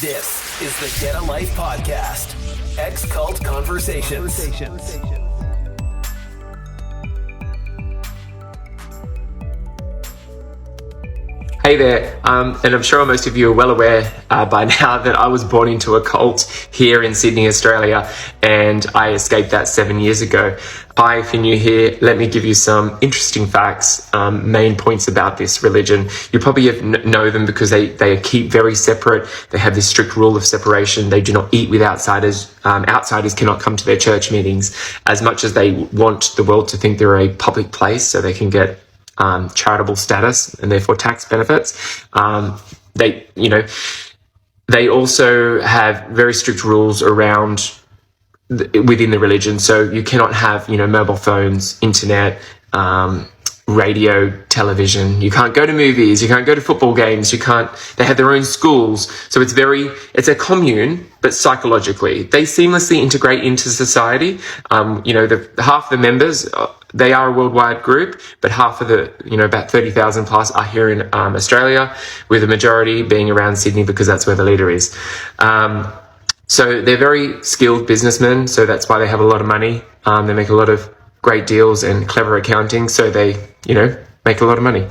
This is the Get a Life podcast. Ex-Cult Conversations. Hey there, and I'm sure most of you are well aware by now that I was born into a cult here in Sydney, Australia, and I escaped that 7 years ago. Hi, if you're new here, let me give you some interesting facts, main points about this religion. You probably know them because they keep very separate. They have this strict rule of separation. They do not eat with outsiders. Outsiders cannot come to their church meetings as much as they want the world to think they're a public place so they can get charitable status and therefore tax benefits. They also have very strict rules around within the religion. So you cannot have, mobile phones, internet, radio, television. You can't go to movies. You can't go to football games. They have their own schools. So it's a commune, but psychologically they seamlessly integrate into society. Half the members, they are a worldwide group, but half of the, about 30,000 plus are here in Australia, with the majority being around Sydney because that's where the leader is. So they're very skilled businessmen. So that's why they have a lot of money. They make a lot of great deals and clever accounting. So they, make a lot of money.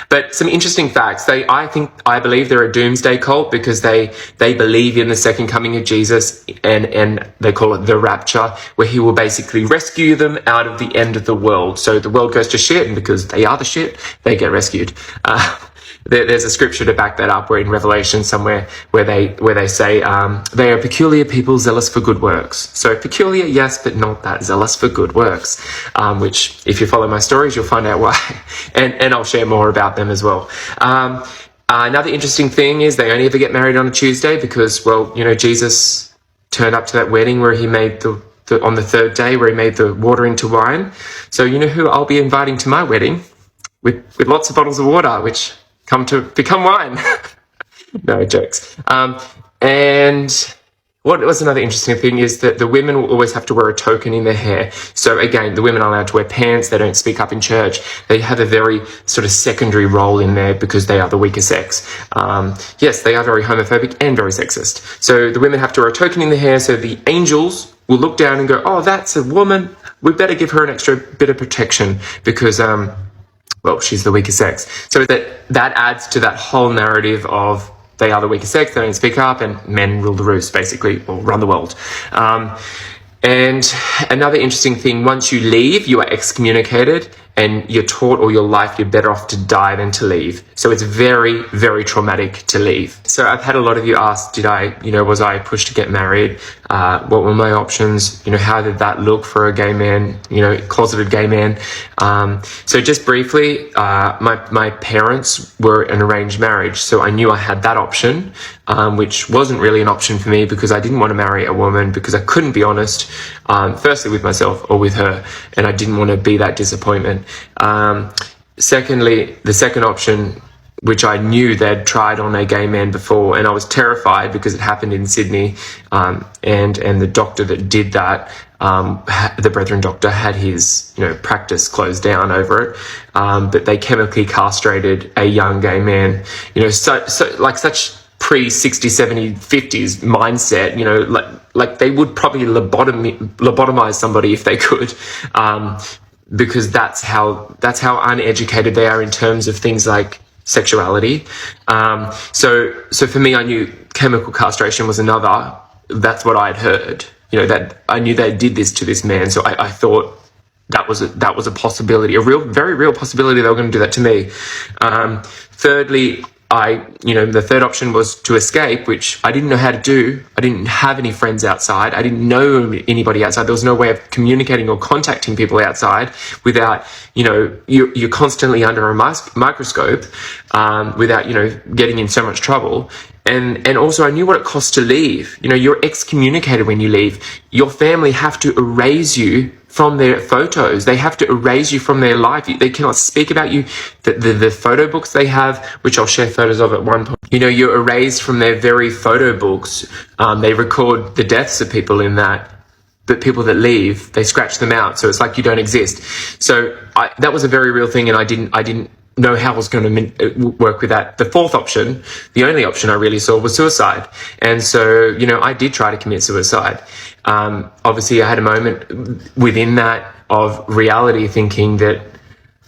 But some interesting facts. I believe they're a doomsday cult because they believe in the second coming of Jesus, and they call it the rapture, where he will basically rescue them out of the end of the world. So the world goes to shit, and because they are the shit, they get rescued. There's a scripture to back that up, where in Revelation somewhere where they say they are peculiar people zealous for good works. So peculiar, yes, but not that zealous for good works. Which, if you follow my stories, you'll find out why, and I'll share more about them as well. Another interesting thing is they only ever get married on a Tuesday because, Jesus turned up to that wedding where he made on the third day where he made the water into wine. So you know who I'll be inviting to my wedding with lots of bottles of water, which come to become wine. No jokes. And what was another interesting thing is that the women will always have to wear a token in their hair. So again, the women are allowed to wear pants. They don't speak up in church. They have a very sort of secondary role in there because they are the weaker sex. Yes, they are very homophobic and very sexist. So the women have to wear a token in their hair. So the angels will look down and go, oh, that's a woman. We better give her an extra bit of protection because, she's the weaker sex. So that adds to that whole narrative of they are the weaker sex, they don't speak up, and men rule the roost, basically, or run the world. And another interesting thing, once you leave, you are excommunicated, and you're taught all your life you're better off to die than to leave. So it's very, very traumatic to leave. So I've had a lot of you ask, was I pushed to get married? What were my options? How did that look for a gay man, closeted gay man? So just briefly, my parents were an arranged marriage. So I knew I had that option, which wasn't really an option for me because I didn't want to marry a woman because I couldn't be honest, firstly with myself or with her, and I didn't want to be that disappointment. Secondly, the second option, which I knew they'd tried on a gay man before, and I was terrified because it happened in Sydney, and the doctor that did that, the Brethren doctor, had his practice closed down over it, but they chemically castrated a young gay man, such pre-60, 70, 50s mindset, like they would probably lobotomize somebody if they could, because that's how uneducated they are in terms of things like sexuality. So for me, I knew chemical castration was another. That's what I'd heard. That I knew they did this to this man. So I thought that was a possibility, a very real possibility they were going to do that to me. Thirdly, the third option was to escape, which I didn't know how to do. I didn't have any friends outside. I didn't know anybody outside. There was no way of communicating or contacting people outside without, you're constantly under a microscope, without, getting in so much trouble. And also I knew what it costs to leave. You're excommunicated when you leave. Your family have to erase you from their photos. They have to erase you from their life. They cannot speak about you. The photo books they have, which I'll share photos of at one point, you're erased from their very photo books. They record the deaths of people in that. But people that leave, they scratch them out. So it's like you don't exist. So that was a very real thing. And I didn't know how I was going to work with that. The fourth option, the only option I really saw, was suicide. And so, you know, I did try to commit suicide. Obviously, I had a moment within that of reality, thinking that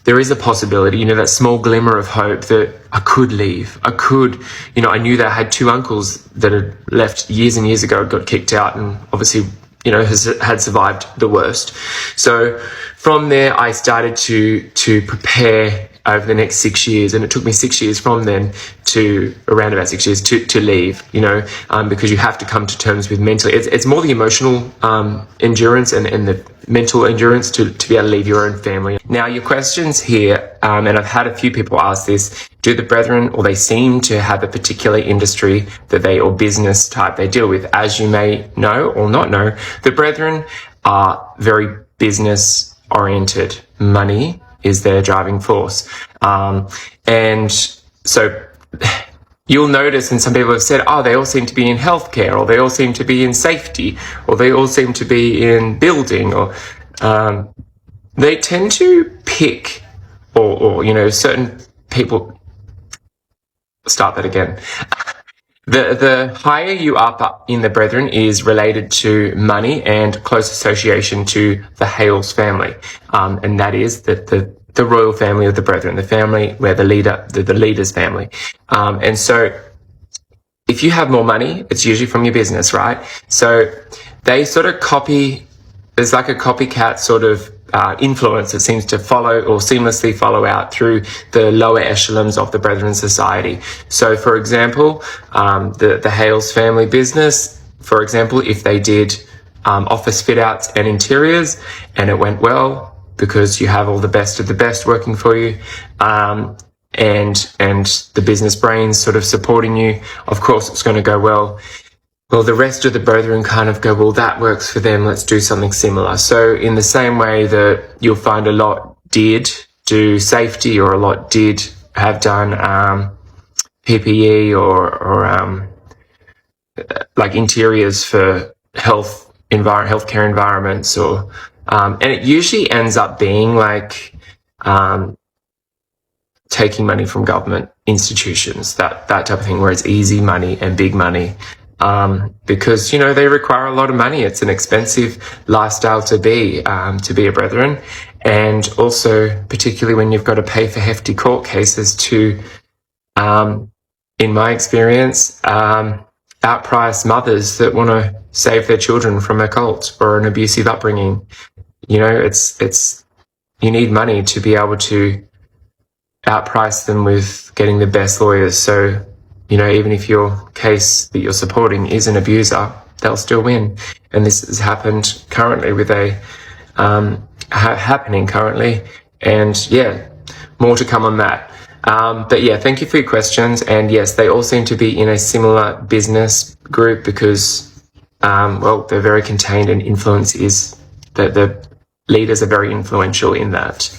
there is a possibility, you know, that small glimmer of hope that I could leave. I could, you know, I knew that I had two uncles that had left years and years ago, got kicked out, and obviously, you know, had survived the worst. So from there, I started to prepare over the next 6 years, and it took me 6 years from then to around about 6 years to leave, you know, because you have to come to terms with mentally. It's more the emotional endurance and the mental endurance to be able to leave your own family. Now, your questions here, and I've had a few people ask this: do the brethren, or they seem to have a particular industry that or business type they deal with? As you may know or not know, the brethren are very business oriented. Money is their driving force. And so you'll notice, and some people have said, oh, they all seem to be in healthcare, or they all seem to be in safety, or they all seem to be in building, or they tend to pick, or you know, certain people. Start that again. The higher you up in the brethren is related to money and close association to the Hales family, and that is the royal family of the brethren, the family where the leader's family. And so if you have more money, it's usually from your business, right? So they sort of copy, there's like a copycat sort of influence that seems to follow or seamlessly follow out through the lower echelons of the brethren society. So for example, the Hales family business, for example, if they did office fit outs and interiors and it went well, because you have all the best of the best working for you, and the business brains sort of supporting you, of course it's going to go well. Well, the rest of the brethren kind of go, well, that works for them, let's do something similar. So in the same way that you'll find a lot did do safety, or a lot did have done PPE or like interiors for healthcare environments, or and it usually ends up being like taking money from government institutions, that type of thing, where it's easy money and big money, because, you know, they require a lot of money. It's an expensive lifestyle to be a brethren, and also particularly when you've got to pay for hefty court cases to, in my experience, outprice mothers that want to save their children from a cult or an abusive upbringing. You know, it's you need money to be able to outprice them with getting the best lawyers. So, you know, even if your case that you're supporting is an abuser, they'll still win. And this has happened currently with happening currently. And yeah, more to come on that. But yeah, thank you for your questions. And yes, they all seem to be in a similar business group because, well, they're very contained, and influence is the leaders are very influential in that.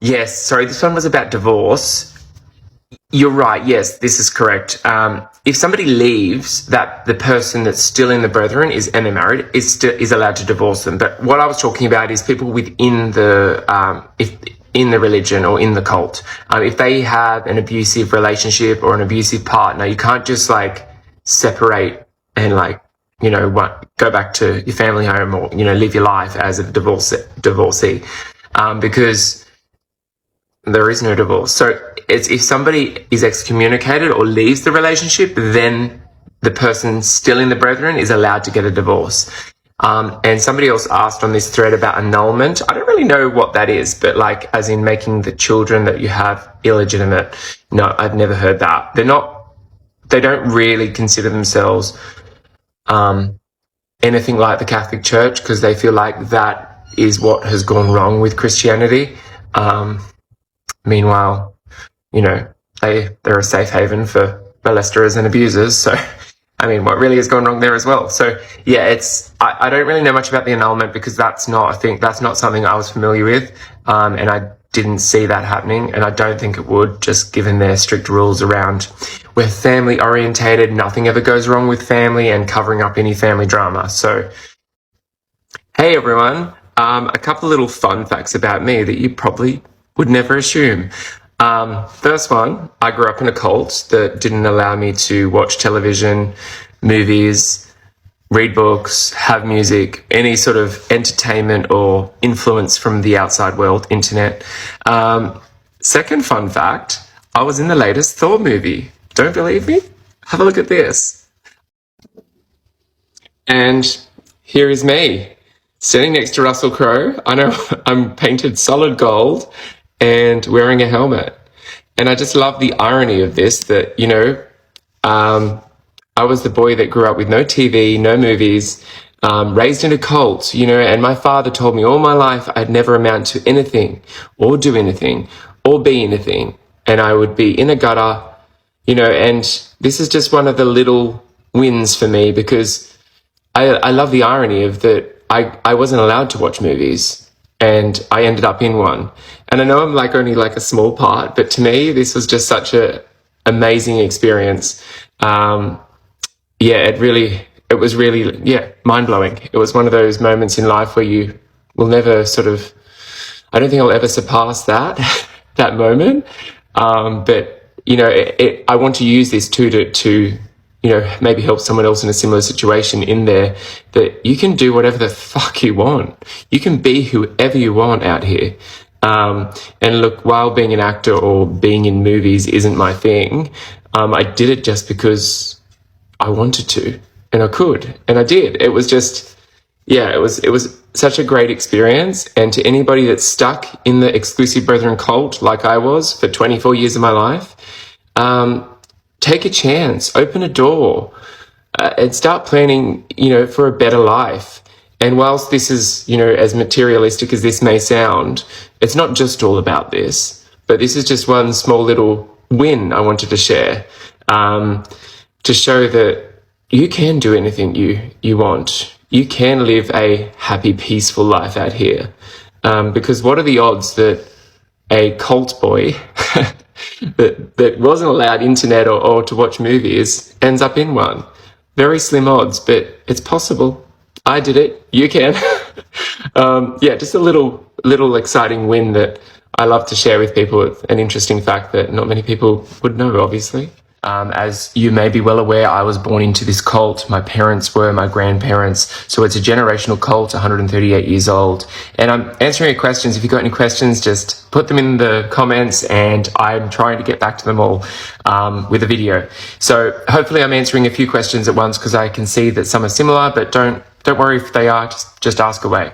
Yes, sorry, this one was about divorce. You're right, yes, this is correct. If somebody leaves, that the person that's still in the brethren and they're married is allowed to divorce them. But what I was talking about is people within the in the religion or in the cult. If they have an abusive relationship or an abusive partner, you can't just like separate and like, you know, go back to your family home or, you know, live your life as a divorcee, because there is no divorce. So it's if somebody is excommunicated or leaves the relationship, then the person still in the brethren is allowed to get a divorce. And somebody else asked on this thread about annulment. I don't really know what that is, but like as in making the children that you have illegitimate. No, I've never heard that. They don't really consider themselves anything like the Catholic Church, because they feel like that is what has gone wrong with Christianity. Meanwhile, you know, they're a safe haven for molesters and abusers. So, I mean, what really has gone wrong there as well? So, yeah, I don't really know much about the annulment because that's not something I was familiar with, and I didn't see that happening, and I don't think it would, just given their strict rules around we're family orientated, nothing ever goes wrong with family, and covering up any family drama. So, hey everyone, a couple of little fun facts about me that you probably would never assume. First one, I grew up in a cult that didn't allow me to watch television, movies, read books, have music, any sort of entertainment or influence from the outside world, internet. Second fun fact, I was in the latest Thor movie. Don't believe me? Have a look at this. And here is me, standing next to Russell Crowe. I know I'm painted solid gold and wearing a helmet. And I just love the irony of this, that, I was the boy that grew up with no TV, no movies, raised in a cult, and my father told me all my life I'd never amount to anything or do anything or be anything. And I would be in a gutter, and this is just one of the little wins for me, because I love the irony of that I wasn't allowed to watch movies and I ended up in one. And I know I'm only a small part, but to me, this was just such a amazing experience. It was really mind blowing. It was one of those moments in life where you will never I don't think I'll ever surpass that moment. But I want to use this to maybe help someone else in a similar situation in there, that you can do whatever the fuck you want. You can be whoever you want out here. And look, while being an actor or being in movies isn't my thing, I did it just because I wanted to, and I could, and I did. It was just, it was such a great experience. And to anybody that's stuck in the exclusive brethren cult like I was for 24 years of my life, take a chance, open a door, and start planning, for a better life. And whilst this is, as materialistic as this may sound, it's not just all about this, but this is just one small little win I wanted to share, to show that you can do anything you want. You can live a happy, peaceful life out here. Because what are the odds that a cult boy that wasn't allowed internet or to watch movies ends up in one? Very slim odds, but it's possible. I did it. You can. Just a little exciting win that I love to share with people. An interesting fact that not many people would know, obviously. As you may be well aware, I was born into this cult. My parents were my grandparents. So it's a generational cult, 138 years old. And I'm answering your questions. If you've got any questions, just put them in the comments, and I'm trying to get back to them all with a video. So hopefully I'm answering a few questions at once, because I can see that some are similar, but don't worry if they are, just ask away.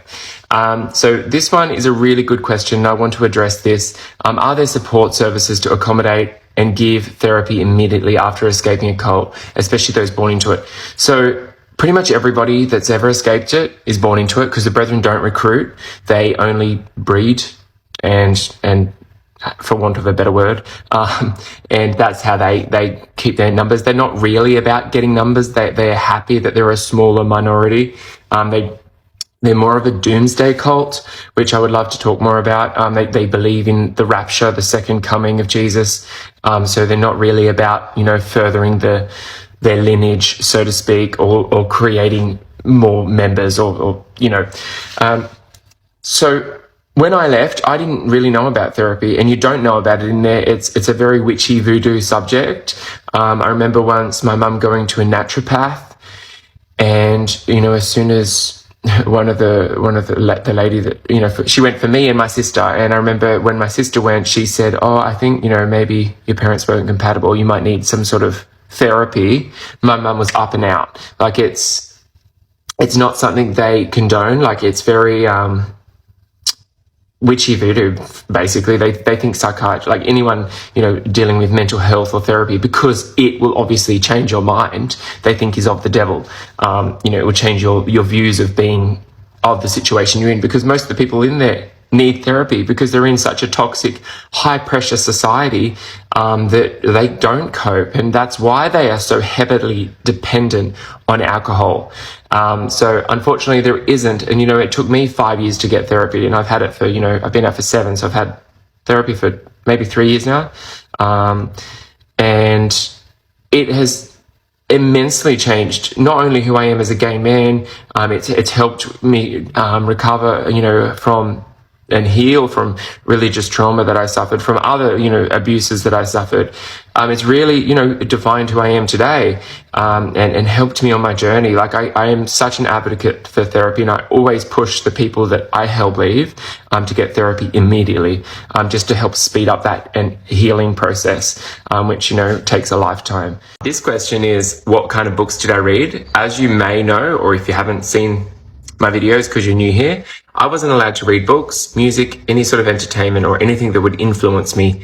So this one is a really good question. I want to address this. Are there support services to accommodate and give therapy immediately after escaping a cult, especially those born into it? So pretty much everybody that's ever escaped it is born into it, because the brethren don't recruit. They only breed and for want of a better word, and that's how they keep their numbers. They're not really about getting numbers. They're happy that they're a smaller minority. They're more of a doomsday cult, which I would love to talk more about. They believe in the rapture, the second coming of Jesus. So they're not really about, furthering their lineage, so to speak, or creating more members so when I left, I didn't really know about therapy, and you don't know about it in there. It's a very witchy voodoo subject. I remember once my mum going to a naturopath, and, as soon as one of the lady that, she went for me and my sister. And I remember when my sister went, she said, "Oh, I think, maybe your parents weren't compatible. You might need some sort of therapy." My mum was up and out. It's not something they condone. It's very, witchy voodoo, basically. They think psychiatry, anyone, dealing with mental health or therapy, because it will obviously change your mind, they think is of the devil. It will change your views of the situation you're in, because most of the people in there need therapy because they're in such a toxic, high pressure society that they don't cope. And that's why they are so heavily dependent on alcohol. So unfortunately there isn't. And, it took me 5 years to get therapy, and I've had it for, I've been out for 7. So I've had therapy for maybe 3 years now. And it has immensely changed not only who I am as a gay man, it's helped me recover, from heal from religious trauma that I suffered, from other, abuses that I suffered. It's really, defined who I am today, and helped me on my journey. Like I am such an advocate for therapy, and I always push the people that I help leave, to get therapy immediately, just to help speed up that and healing process, which, takes a lifetime. This question is, what kind of books did I read? As you may know, or if you haven't seen my videos because you're new here, I wasn't allowed to read books, music, any sort of entertainment, or anything that would influence me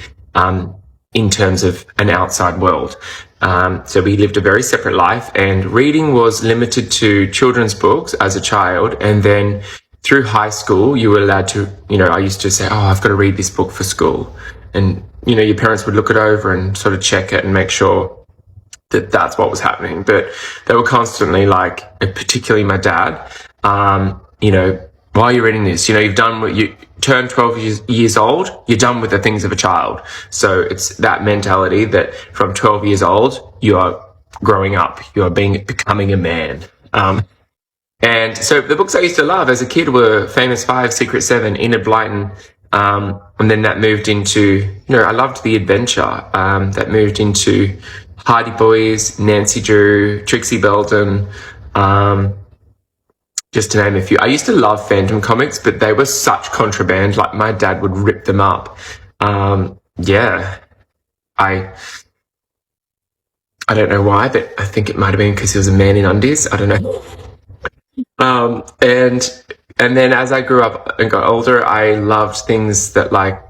in terms of an outside world. So we lived a very separate life, and reading was limited to children's books as a child. And then through high school, you were allowed to, I used to say, I've got to read this book for school. And, your parents would look it over and sort of check it and make sure that that's what was happening. But they were constantly like, particularly my dad, why are you reading this? You've done what you turned 12 years old, you're done with the things of a child. So it's that mentality that from 12 years old, you are growing up, you are becoming a man. And so the books I used to love as a kid were Famous Five, Secret Seven, Enid Blyton. And then that moved into, I loved the adventure. That moved into Hardy Boys, Nancy Drew, Trixie Belden, just to name a few. I used to love Phantom comics, but they were such contraband. Like my dad would rip them up. I don't know why, but I think it might have been because he was a man in undies. I don't know. And then as I grew up and got older, I loved things that like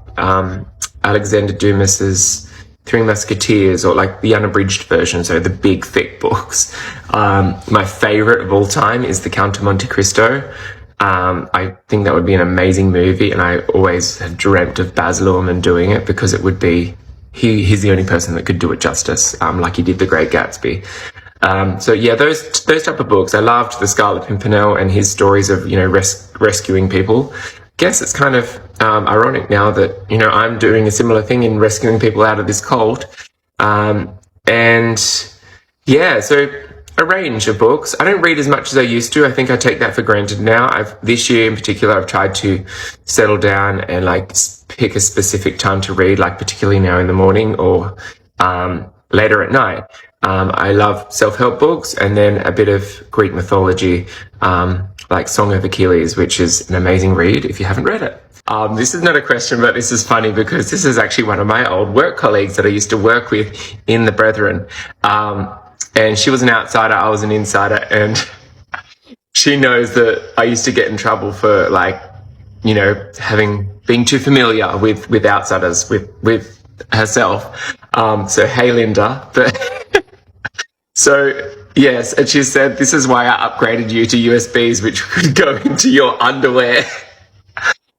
Alexander Dumas's Three Musketeers, or like the unabridged version, so the big thick books. My favorite of all time is The Count of Monte Cristo. I think that would be an amazing movie, and I always had dreamt of Baz Luhrmann doing it, because it would be, he's the only person that could do it justice, like he did The Great Gatsby. So yeah, those type of books. I loved The Scarlet Pimpernel and his stories of, rescuing people. Guess it's kind of ironic now that, I'm doing a similar thing in rescuing people out of this cult. And yeah, so a range of books. I don't read as much as I used to. I think I take that for granted now. This year in particular, I've tried to settle down and like pick a specific time to read, like particularly now in the morning or later at night. I love self-help books, and then a bit of Greek mythology, like Song of Achilles, which is an amazing read if you haven't read it. This is not a question, but this is funny because this is actually one of my old work colleagues that I used to work with in the Brethren. And she was an outsider, I was an insider, and she knows that I used to get in trouble for like, being too familiar with outsiders, with herself. So hey, Linda. So yes, and she said, this is why I upgraded you to USBs, which could go into your underwear.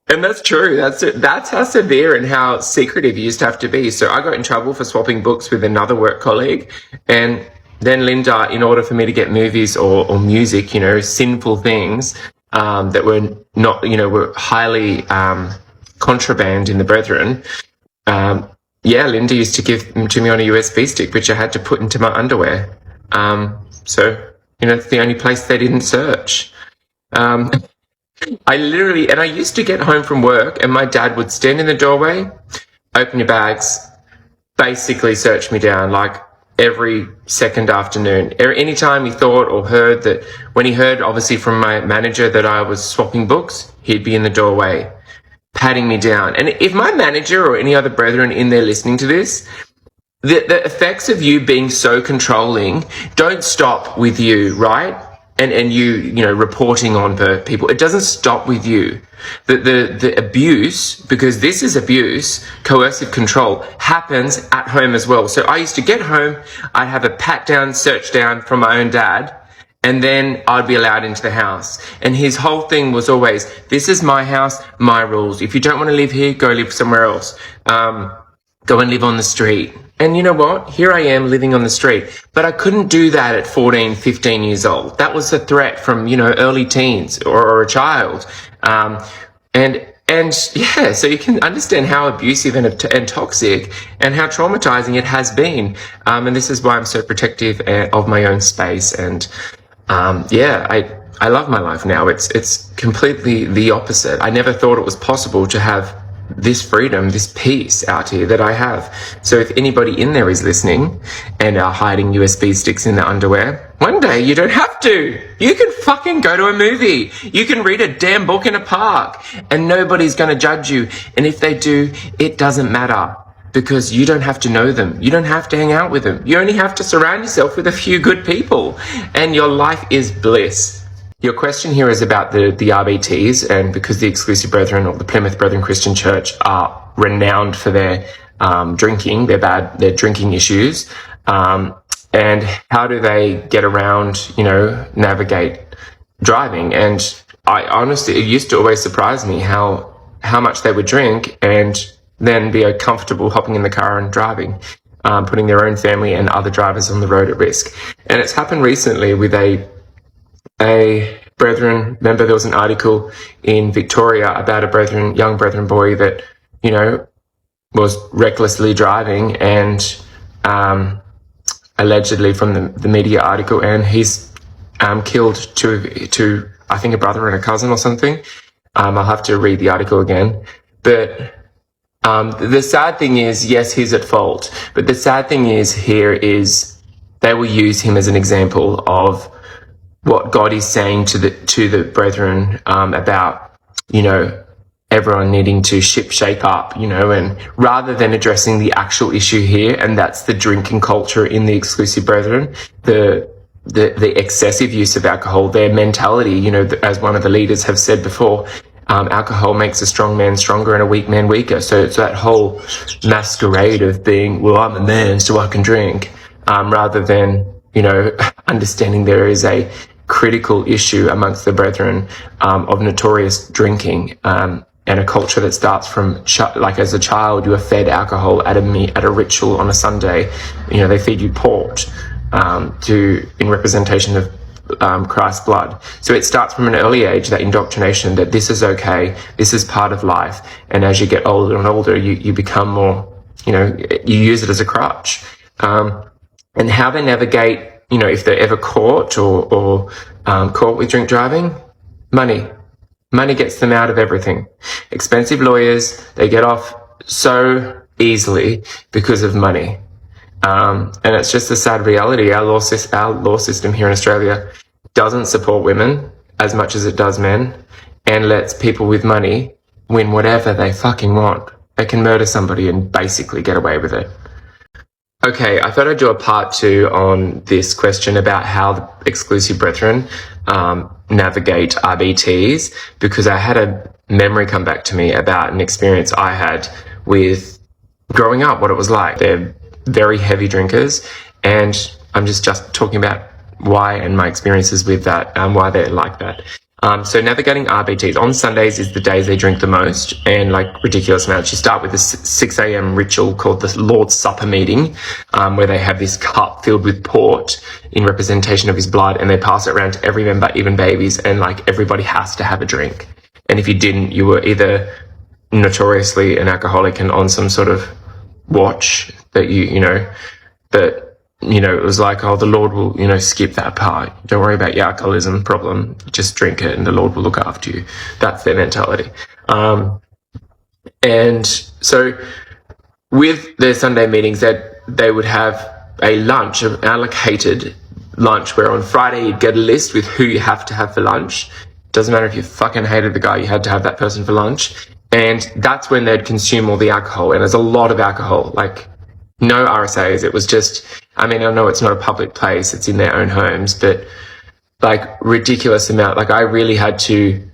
And that's true. That's how severe and how secretive you used to have to be. So I got in trouble for swapping books with another work colleague. And then Linda, in order for me to get movies or music, sinful things that were not, were highly contraband in the Brethren, Linda used to give them to me on a USB stick, which I had to put into my underwear. So, it's the only place they didn't search. I used to get home from work and my dad would stand in the doorway, open your bags, basically search me down like every second afternoon. Anytime he thought or heard that, when he heard obviously from my manager that I was swapping books, he'd be in the doorway, patting me down. And if my manager or any other brethren in there listening to this, the effects of you being so controlling don't stop with you, right? And you reporting on people. It doesn't stop with you. The abuse, because this is abuse, coercive control, happens at home as well. So I used to get home, I'd have a pat down, search down from my own dad, and then I'd be allowed into the house. And his whole thing was always, this is my house, my rules. If you don't want to live here, go live somewhere else. Go and live on the street. And you know what? Here I am living on the street. But I couldn't do that at 14, 15 years old. That was a threat from, early teens or a child. And yeah, so you can understand how abusive and toxic and how traumatizing it has been. And this is why I'm so protective of my own space. And I I love my life now. It's completely the opposite. I never thought it was possible to have this freedom, this peace out here that I have. So if anybody in there is listening and are hiding USB sticks in their underwear, one day you don't have to. You can fucking go to a movie. You can read a damn book in a park and nobody's going to judge you. And if they do, it doesn't matter, because you don't have to know them. You don't have to hang out with them. You only have to surround yourself with a few good people and your life is bliss. Your question here is about the RBTs, and because the Exclusive Brethren or the Plymouth Brethren Christian Church are renowned for their drinking, their drinking issues, and how do they get around, navigate driving? And I honestly, it used to always surprise me how much they would drink and then be comfortable hopping in the car and driving, putting their own family and other drivers on the road at risk. And it's happened recently with a Brethren member. There was an article in Victoria about a young Brethren boy that, was recklessly driving and allegedly from the media article, and he's killed two, I think a brother and a cousin or something. I'll have to read the article again. But the sad thing is, yes, he's at fault. But the sad thing is they will use him as an example of what God is saying to the brethren about, everyone needing to shape up, and rather than addressing the actual issue here, and that's the drinking culture in the Exclusive Brethren, the excessive use of alcohol, their mentality, as one of the leaders have said before, alcohol makes a strong man stronger and a weak man weaker. So it's that whole masquerade of being, well, I'm a man, so I can drink, rather than, understanding there is a critical issue amongst the brethren of notorious drinking, and a culture that starts from as a child you are fed alcohol at a ritual on a Sunday. They feed you port in representation of Christ's blood. So it starts from an early age, that indoctrination that this is okay, this is part of life. And as you get older and older, you become more, you use it as a crutch. And how they navigate, if they're ever caught or caught with drink driving, money gets them out of everything. Expensive lawyers, they get off so easily because of money. And it's just a sad reality. Our law system here in Australia doesn't support women as much as it does men, and lets people with money win whatever they fucking want. They can murder somebody and basically get away with it. Okay, I thought I'd do a part 2 on this question about how the Exclusive Brethren navigate RBTs, because I had a memory come back to me about an experience I had with growing up, what it was like. They're very heavy drinkers, and I'm just talking about why and my experiences with that and why they're like that. So navigating RBTs on Sundays is the days they drink the most, and ridiculous amounts. You start with a 6 a.m. ritual called the Lord's Supper meeting, where they have this cup filled with port in representation of his blood, and they pass it around to every member, even babies, and everybody has to have a drink. And if you didn't, you were either notoriously an alcoholic and on some sort of watch that it was like, oh, the Lord will, skip that part. Don't worry about your alcoholism problem. Just drink it and the Lord will look after you. That's their mentality. And so with their Sunday meetings, they would have a lunch, an allocated lunch, where on Friday you'd get a list with who you have to have for lunch. Doesn't matter if you fucking hated the guy, you had to have that person for lunch. And that's when they'd consume all the alcohol. And there's a lot of alcohol, no RSAs. It was just, I know it's not a public place, it's in their own homes, but ridiculous amount. I really had to,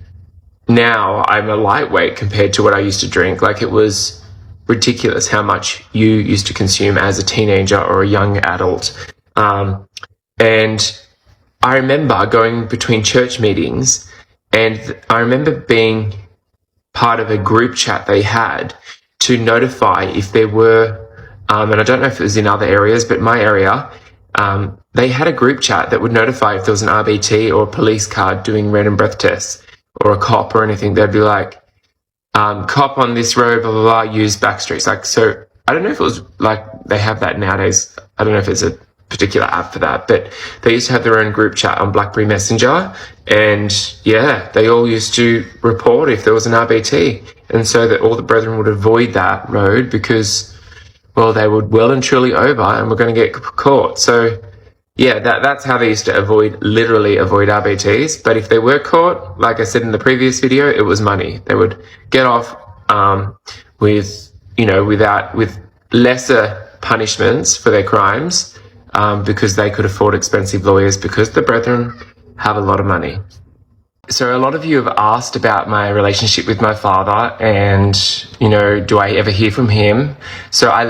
now I'm a lightweight compared to what I used to drink. It was ridiculous how much you used to consume as a teenager or a young adult. And I remember going between church meetings, and I remember being part of a group chat they had to notify if there were, and I don't know if it was in other areas, but my area, they had a group chat that would notify if there was an RBT or a police card doing random breath tests, or a cop or anything. They'd be like, cop on this road, blah, blah, blah, use back streets. So I don't know if it was they have that nowadays. I don't know if it's particular app for that, but they used to have their own group chat on BlackBerry Messenger, and they all used to report if there was an RBT, and so that all the brethren would avoid that road because, well, they would well and truly over and were going to get caught. So that's how they used to literally avoid RBTs. But if they were caught, like I said in the previous video, it was money. They would get off with lesser punishments for their crimes, because they could afford expensive lawyers, because the brethren have a lot of money. So a lot of you have asked about my relationship with my father and, do I ever hear from him? So I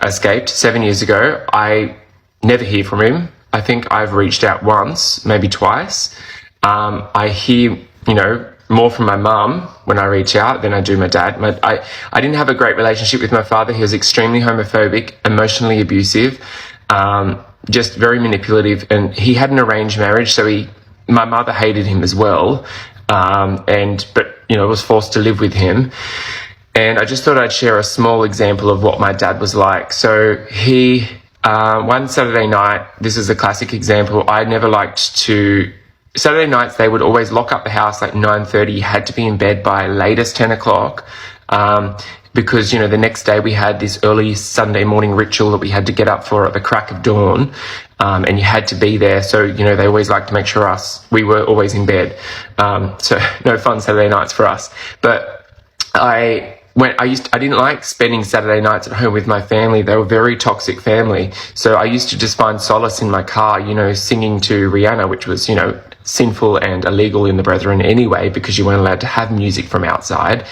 escaped 7 years ago. I never hear from him. I think I've reached out once, maybe twice. I hear, more from my mum when I reach out than I do my dad. I didn't have a great relationship with my father. He was extremely homophobic, emotionally abusive, just very manipulative, and he had an arranged marriage, so my mother hated him as well, but was forced to live with him. And I just thought I'd share a small example of what my dad was like. So he, one Saturday night, this is a classic example, Saturday nights, they would always lock up the house like 9:30. You had to be in bed by latest 10 o'clock, because, the next day we had this early Sunday morning ritual that we had to get up for at the crack of dawn, and you had to be there. So, they always liked to make sure we were always in bed. So no fun Saturday nights for us. But I didn't like spending Saturday nights at home with my family. They were a very toxic family. So I used to just find solace in my car, singing to Rihanna, which was, sinful and illegal in the brethren anyway, because you weren't allowed to have music from outside.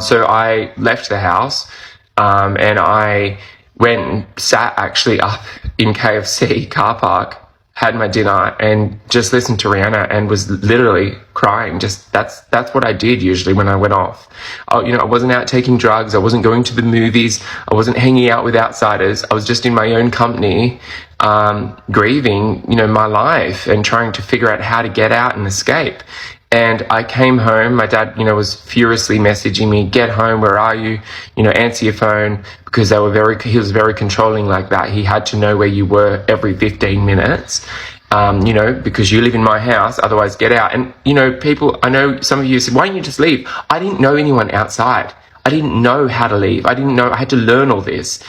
So I left the house, and I went and sat actually up in KFC car park, had my dinner, and just listened to Rihanna and was literally crying. That's what I did usually when I went off. I wasn't out taking drugs. I wasn't going to the movies. I wasn't hanging out with outsiders. I was just in my own company, grieving, my life and trying to figure out how to get out and escape. And I came home, my dad, was furiously messaging me, get home, where are you? Answer your phone, because he was very controlling like that. He had to know where you were every 15 minutes, because you live in my house, otherwise get out. And, people, I know some of you said, why don't you just leave? I didn't know anyone outside. I didn't know how to leave. I had to learn all this.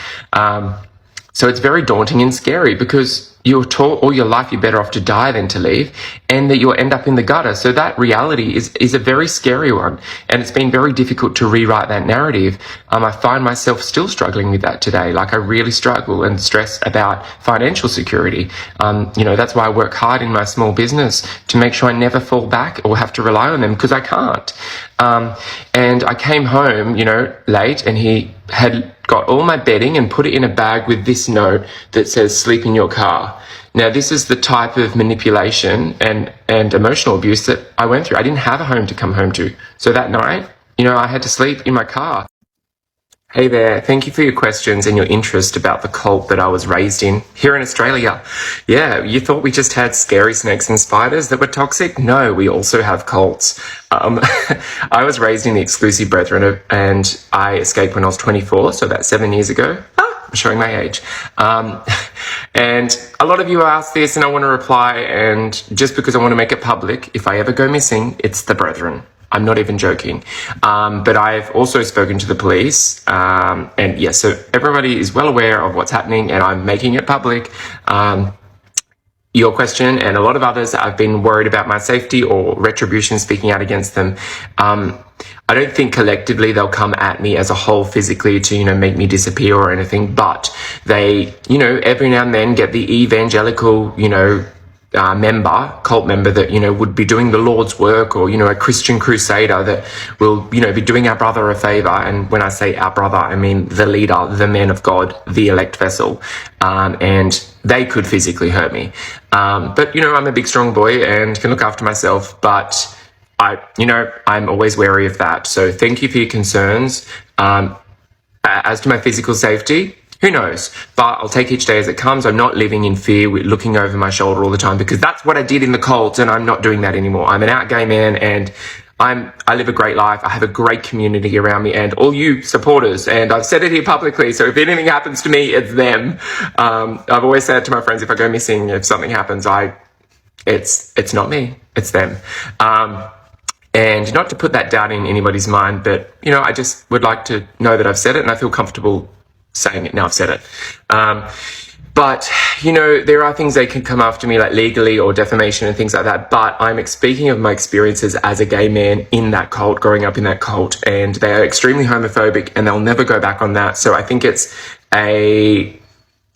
So it's very daunting and scary, because you're taught all your life you're better off to die than to leave, and that you'll end up in the gutter. So that reality is a very scary one, and it's been very difficult to rewrite that narrative. I find myself still struggling with that today. Like, I really struggle and stress about financial security. That's why I work hard in my small business to make sure I never fall back or have to rely on them, because I can't. And I came home, late, and he had got all my bedding and put it in a bag with this note that says, sleep in your car. Now, this is the type of manipulation and emotional abuse that I went through. I didn't have a home to come home to. So that night, I had to sleep in my car. Hey there, thank you for your questions and your interest about the cult that I was raised in here in Australia. Yeah, you thought we just had scary snakes and spiders that were toxic? No, we also have cults. I was raised in the exclusive brethren, and I escaped when I was 24, so about 7 years ago. I'm showing my age. And a lot of you asked this, and I want to reply, and just because I want to make it public, if I ever go missing, it's the brethren. I'm not even joking. But I've also spoken to the police. And yes, so everybody is well aware of what's happening, and I'm making it public. Your question and a lot of others have been worried about my safety or retribution, speaking out against them. I don't think collectively they'll come at me as a whole physically to, make me disappear or anything, but they, every now and then get the evangelical, cult member that, would be doing the Lord's work, or, a Christian crusader that will, be doing our brother a favor. And when I say our brother, I mean the leader, the man of God, the elect vessel. And they could physically hurt me. But, I'm a big, strong boy and can look after myself, but I'm always wary of that. So thank you for your concerns. As to my physical safety, who knows? But I'll take each day as it comes. I'm not living in fear, looking over my shoulder all the time, because that's what I did in the cult, and I'm not doing that anymore. I'm an out gay man, and I live a great life. I have a great community around me, and all you supporters. And I've said it here publicly. So if anything happens to me, it's them. I've always said to my friends, if I go missing, if something happens, it's not me, it's them. And not to put that doubt in anybody's mind, but, you know, I just would like to know that I've said it, and I feel comfortable saying it now I've said it. But, you know, there are things they can come after me, like legally or defamation and things like that. But I'm speaking of my experiences as a gay man in that cult, growing up in that cult, and they are extremely homophobic, and they'll never go back on that. So I think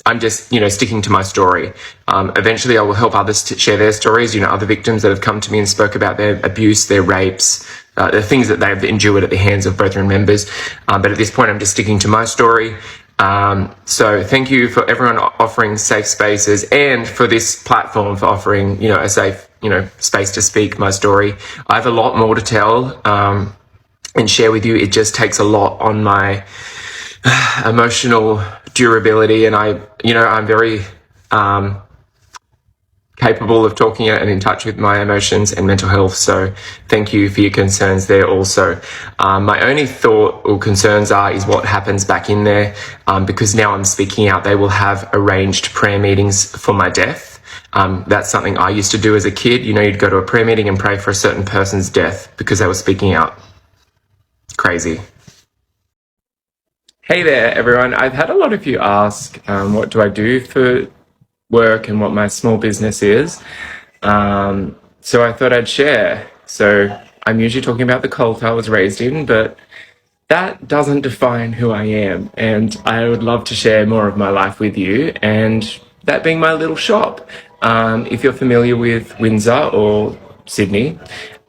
I'm just, you know, sticking to my story. Eventually I will help others to share their stories, you know, other victims that have come to me and spoke about their abuse, their rapes, the things that they've endured at the hands of Brethren members. But at this point, I'm just sticking to my story. So thank you for everyone offering safe spaces, and for this platform for offering, you know, a safe, you know, space to speak my story. I have a lot more to tell, and share with you. It just takes a lot on my emotional durability, and I'm very capable of talking and in touch with my emotions and mental health. So thank you for your concerns there also. My only thought or concerns is what happens back in there, because now I'm speaking out. They will have arranged prayer meetings for my death. That's something I used to do as a kid. You know, you'd go to a prayer meeting and pray for a certain person's death because they were speaking out. Crazy. Hey there, everyone. I've had a lot of you ask, what do I do for work and what my small business is. So I thought I'd share. So I'm usually talking about the cult I was raised in, but that doesn't define who I am. And I would love to share more of my life with you, and that being my little shop. If you're familiar with Windsor or Sydney,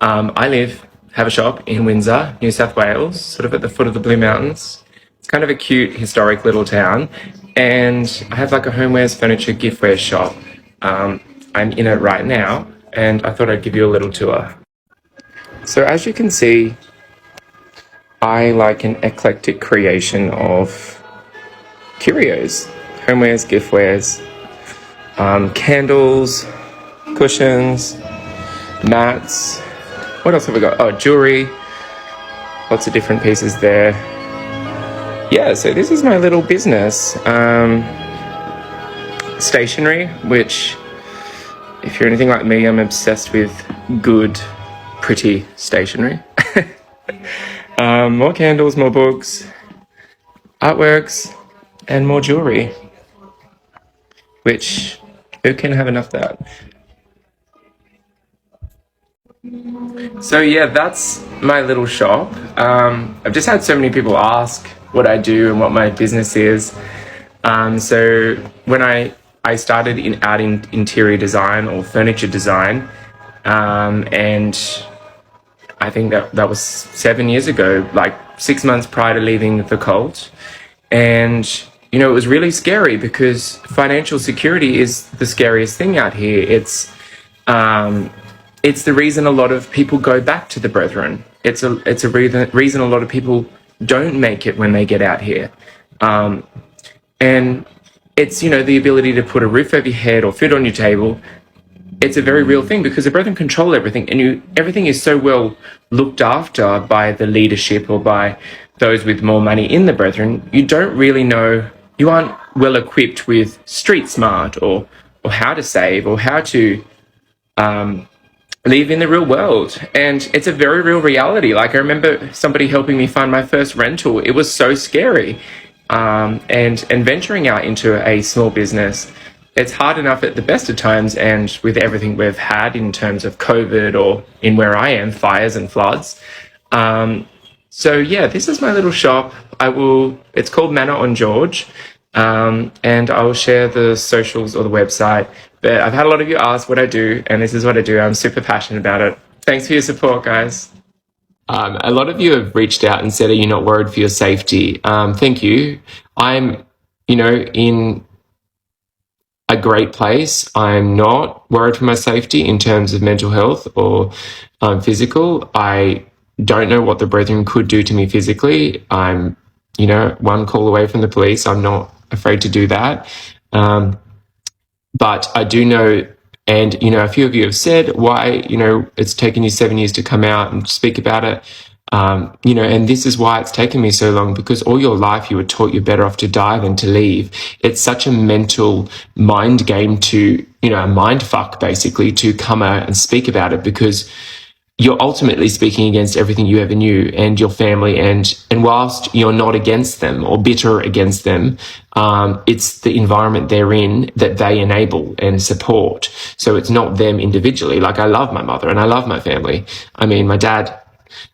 I have a shop in Windsor, New South Wales, sort of at the foot of the Blue Mountains. It's kind of a cute, historic little town. And I have like a homewares, furniture, giftware shop. I'm in it right now, and I thought I'd give you a little tour. So as you can see, I like an eclectic creation of curios, homewares, giftwares, candles, cushions, mats. What else have we got? Oh, jewelry, lots of different pieces there. Yeah, so this is my little business. Stationery, which, if you're anything like me, I'm obsessed with good, pretty stationery. More candles, more books, artworks, and more jewelry. Which, who can have enough of that? So yeah, that's my little shop. I've just had so many people ask what I do and what my business is. So when I started in interior design or furniture design, and I think that was 7 years ago, like 6 months prior to leaving the cult. And, you know, it was really scary because financial security is the scariest thing out here. It's the reason a lot of people go back to the Brethren. It's a reason a lot of people don't make it when they get out here. And it's, you know, the ability to put a roof over your head or food on your table. It's a very real thing because the Brethren control everything, and everything is so well looked after by the leadership or by those with more money in the Brethren. You don't really know, you aren't well equipped with street smart or how to save or how to live in the real world. And it's a very real reality. Like, I remember somebody helping me find my first rental. It was so scary. And venturing out into a small business, it's hard enough at the best of times, and with everything we've had in terms of COVID or in where I am, fires and floods. So yeah, this is my little shop. It's called Manor on George, and I will share the socials or the website. But I've had a lot of you ask what I do, and this is what I do. I'm super passionate about it. Thanks for your support, guys. A lot of you have reached out and said, are you not worried for your safety? Thank you. I'm, in a great place. I'm not worried for my safety in terms of mental health or physical. I don't know what the Brethren could do to me physically. I'm, one call away from the police. I'm not afraid to do that. But I do know And, you know, a few of you have said why, you know, it's taken you 7 years to come out and speak about it. You know, and this is why it's taken me so long, because all your life you were taught you're better off to die than to leave. It's such a mental mind game to, you know, a mind fuck basically, to come out and speak about it, because you're ultimately speaking against everything you ever knew and your family. And whilst you're not against them or bitter against them, it's the environment they're in that they enable and support. So it's not them individually. Like, I love my mother and I love my family. I mean, my dad,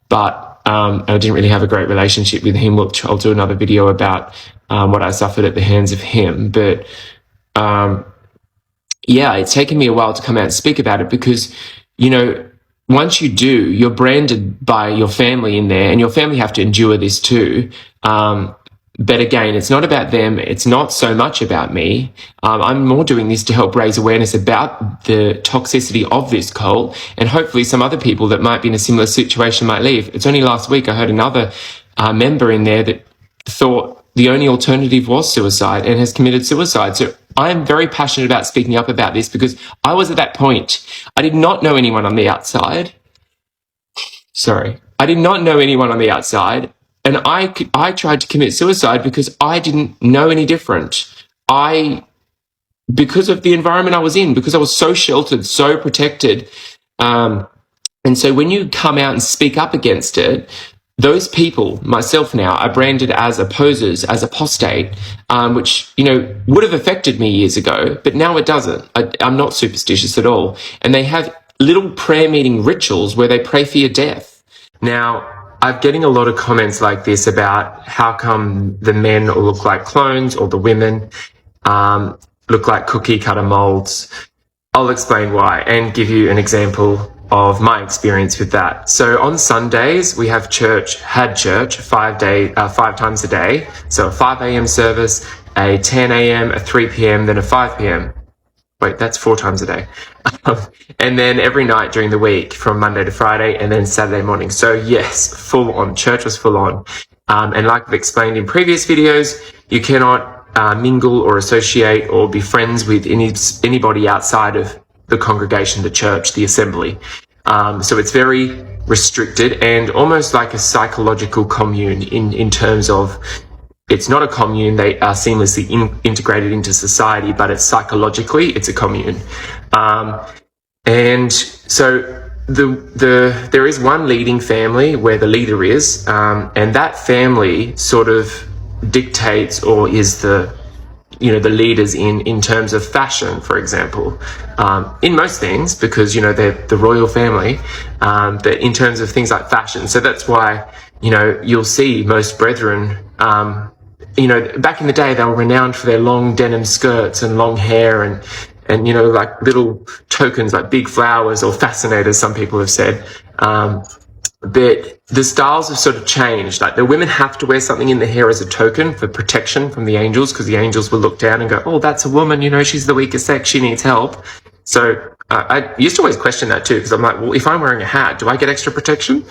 but I didn't really have a great relationship with him, which I'll do another video about what I suffered at the hands of him. But yeah, it's taken me a while to come out and speak about it, because, you know, once you do, you're branded by your family in there, and your family have to endure this too. But again, it's not about them. It's not so much about me. I'm more doing this to help raise awareness about the toxicity of this cult, and hopefully some other people that might be in a similar situation might leave. It's only last week I heard another member in there that thought the only alternative was suicide and has committed suicide. So I am very passionate about speaking up about this, because I was at that point. I did not know anyone on the outside. I did not know anyone on the outside. And I tried to commit suicide because I didn't know any different. Because of the environment I was in, because I was so sheltered, so protected. And so when you come out and speak up against it, those people, myself now, are branded as opposers, as apostate, which, you know, would have affected me years ago, but now it doesn't. I'm not superstitious at all. And they have little prayer meeting rituals where they pray for your death. Now, I'm getting a lot of comments like this about how come the men all look like clones, or the women look like cookie cutter molds. I'll explain why and give you an example of my experience with that. So on Sundays, we have had church 5 times a day. So a 5 a.m. service, a 10 a.m., a 3 p.m., then a 5 p.m. Wait, that's 4 times a day. And then every night during the week from Monday to Friday, and then Saturday morning. So yes, full on. Church was full on. And like I've explained in previous videos, you cannot mingle or associate or be friends with anybody outside of the congregation, the church, the assembly. So it's very restricted and almost like a psychological commune in terms of, it's not a commune, they are seamlessly integrated into society, but it's psychologically, it's a commune. And so there is one leading family where the leader is, and that family sort of dictates or is the leaders in terms of fashion, for example, in most things, because, you know, they're the royal family, but in terms of things like fashion. So that's why, you know, you'll see most brethren, you know, back in the day, they were renowned for their long denim skirts and long hair and, you know, like little tokens like big flowers or fascinators, some people have said. But the styles have sort of changed. Like, the women have to wear something in the hair as a token for protection from the angels, because the angels will look down and go, oh, that's a woman, you know, she's the weaker sex, she needs help. So I used to always question that too, because I'm like, well, if I'm wearing a hat, do I get extra protection?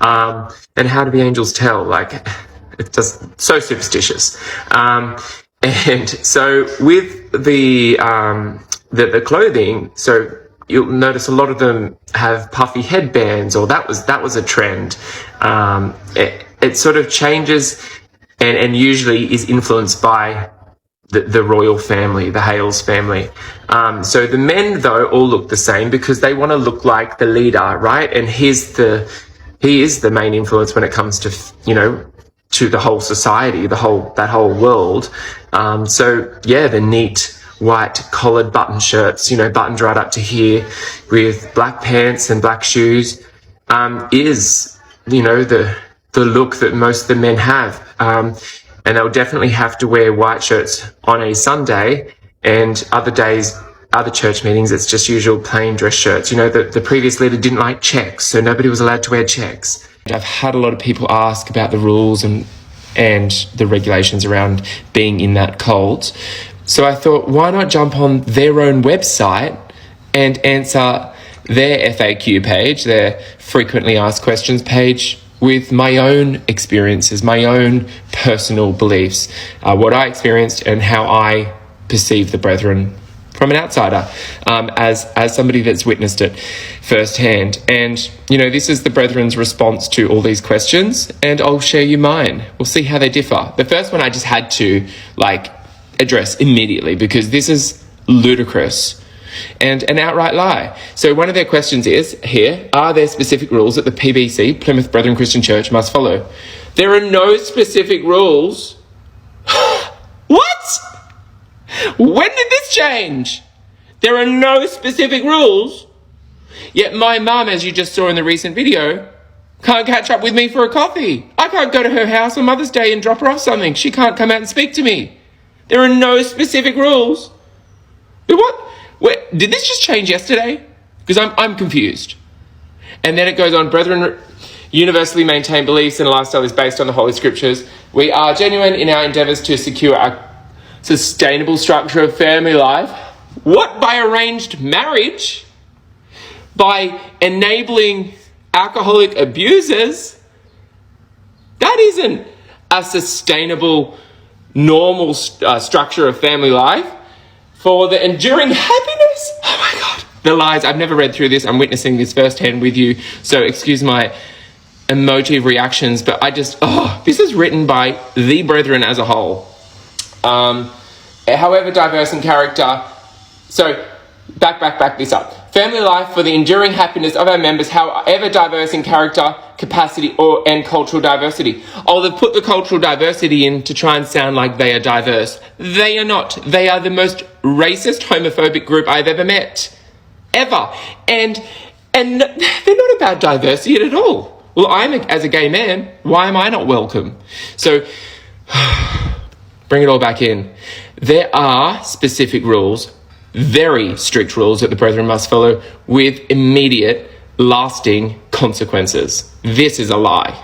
And how do the angels tell? Like, it's just so superstitious. And so with the clothing, so you'll notice a lot of them have puffy headbands, or that was a trend. It sort of changes and usually is influenced by the royal family, the Hales family. So the men, though, all look the same because they want to look like the leader, right? And he is the main influence when it comes to, you know, to the whole society, that whole world. So yeah, the neat white collared button shirts, you know, buttoned right up to here, with black pants and black shoes, is, you know, the look that most of the men have. And they'll definitely have to wear white shirts on a Sunday, and other days, other church meetings, it's just usual plain dress shirts. You know, the previous leader didn't like checks, so nobody was allowed to wear checks. I've had a lot of people ask about the rules and the regulations around being in that cult. So I thought, why not jump on their own website and answer their FAQ page, their frequently asked questions page, with my own experiences, my own personal beliefs, what I experienced and how I perceive the brethren from an outsider, as somebody that's witnessed it firsthand. And, this is the Brethren's response to all these questions, and I'll share you mine. We'll see how they differ. The first one I just had to, address immediately, because this is ludicrous and an outright lie. So one of their questions is, here, are there specific rules that the PBC, Plymouth Brethren Christian Church, must follow? There are no specific rules. What? When did this change? There are no specific rules. Yet my mum, as you just saw in the recent video, can't catch up with me for a coffee. I can't go to her house on Mother's Day and drop her off something. She can't come out and speak to me. There are no specific rules. What? Did this just change yesterday? Because I'm confused. And then it goes on, Brethren universally maintain beliefs and a lifestyle is based on the Holy Scriptures. We are genuine in our endeavours to secure a sustainable structure of family life. What? By arranged marriage? By enabling alcoholic abusers? That isn't a sustainable, normal structure of family life. For the enduring happiness? Oh my God. The lies. I've never read through this. I'm witnessing this firsthand with you. So excuse my emotive reactions, but this is written by the Brethren as a whole. However diverse in character. So back this up. Family life for the enduring happiness of our members, however diverse in character, capacity, and cultural diversity. They've put the cultural diversity in to try and sound like they are diverse. They are not. They are the most racist, homophobic group I've ever met. Ever. And they're not about diversity at all. Well, as a gay man, why am I not welcome? So, bring it all back in. There are specific rules, very strict rules that the Brethren must follow with immediate, lasting consequences. This is a lie.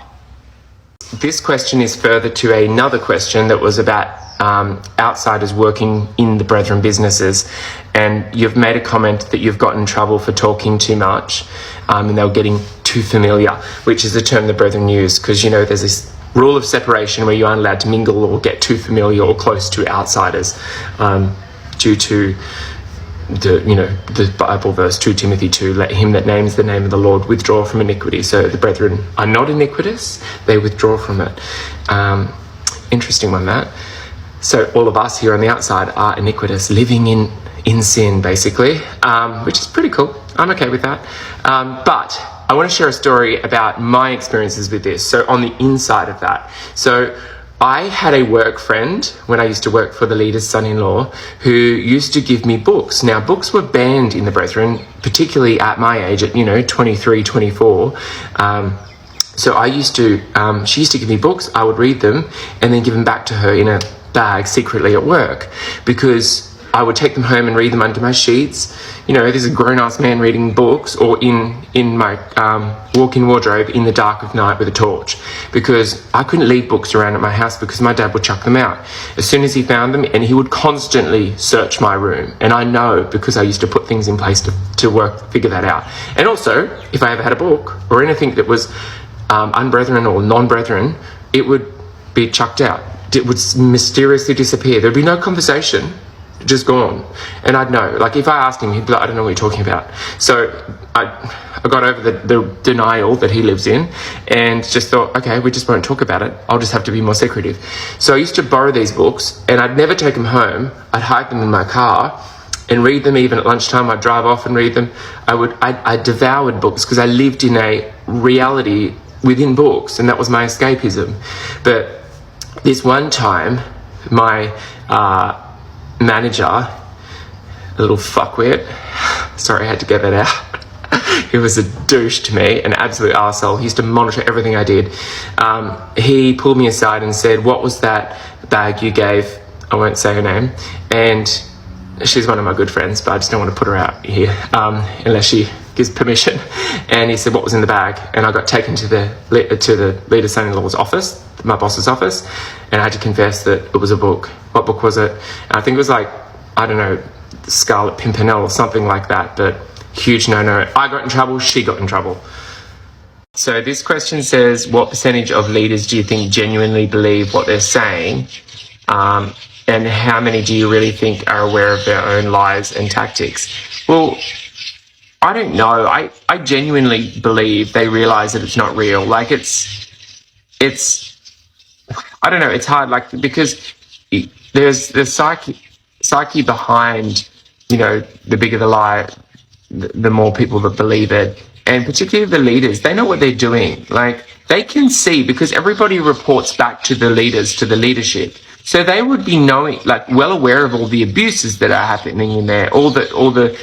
This question is further to another question that was about outsiders working in the Brethren businesses, and you've made a comment that you've gotten in trouble for talking too much, and they were getting too familiar, which is the term the Brethren use, because there's this rule of separation where you aren't allowed to mingle or get too familiar or close to outsiders, due to the Bible verse 2 Timothy 2, let him that names the name of the Lord withdraw from iniquity. So the Brethren are not iniquitous, they withdraw from it. Interesting one, that. So all of us here on the outside are iniquitous, living in sin, basically, which is pretty cool. I'm okay with that. But I want to share a story about my experiences with this. So on the inside of that. So I had a work friend when I used to work for the leader's son-in-law who used to give me books. Now, books were banned in the Brethren, particularly at my age, at 23, 24. So I used to, she used to give me books, I would read them and then give them back to her in a bag secretly at work, because I would take them home and read them under my sheets. There's a grown-ass man reading books, or in my walk-in wardrobe in the dark of night with a torch, because I couldn't leave books around at my house because my dad would chuck them out as soon as he found them, and he would constantly search my room. And I know, because I used to put things in place to figure that out. And also, if I ever had a book or anything that was unbrethren or non-brethren, it would be chucked out. It would mysteriously disappear. There'd be no conversation. Just gone. And I'd know. If I asked him, he'd be like, I don't know what you're talking about. So I got over the denial that he lives in and just thought, okay, we just won't talk about it. I'll just have to be more secretive. So I used to borrow these books and I'd never take them home. I'd hide them in my car and read them. Even at lunchtime, I'd drive off and read them. I devoured books because I lived in a reality within books, and that was my escapism. But this one time, my manager, a little fuckwit, sorry I had to get that out, he was a douche to me, an absolute arsehole. He used to monitor everything I did. He pulled me aside and said, what was that bag you gave, I won't say her name, and she's one of my good friends, but I just don't want to put her out here unless she gives permission. And he said, what was in the bag? And I got taken to the leader's son-in-law's office, my boss's office, and I had to confess that it was a book. What book was it? And I think it was Scarlet Pimpernel or something like that, but huge no-no. I got in trouble, she got in trouble. So this question says, what percentage of leaders do you think genuinely believe what they're saying? And how many do you really think are aware of their own lies and tactics? Well, I don't know. I genuinely believe they realize that it's not real. Like it's, I don't know, it's hard, like, because there's the psyche behind, the bigger the lie, the more people that believe it. And particularly the leaders, they know what they're doing. Like, they can see, because everybody reports back to the leaders, to the leadership. So they would be knowing, like, well aware of all the abuses that are happening in there, all the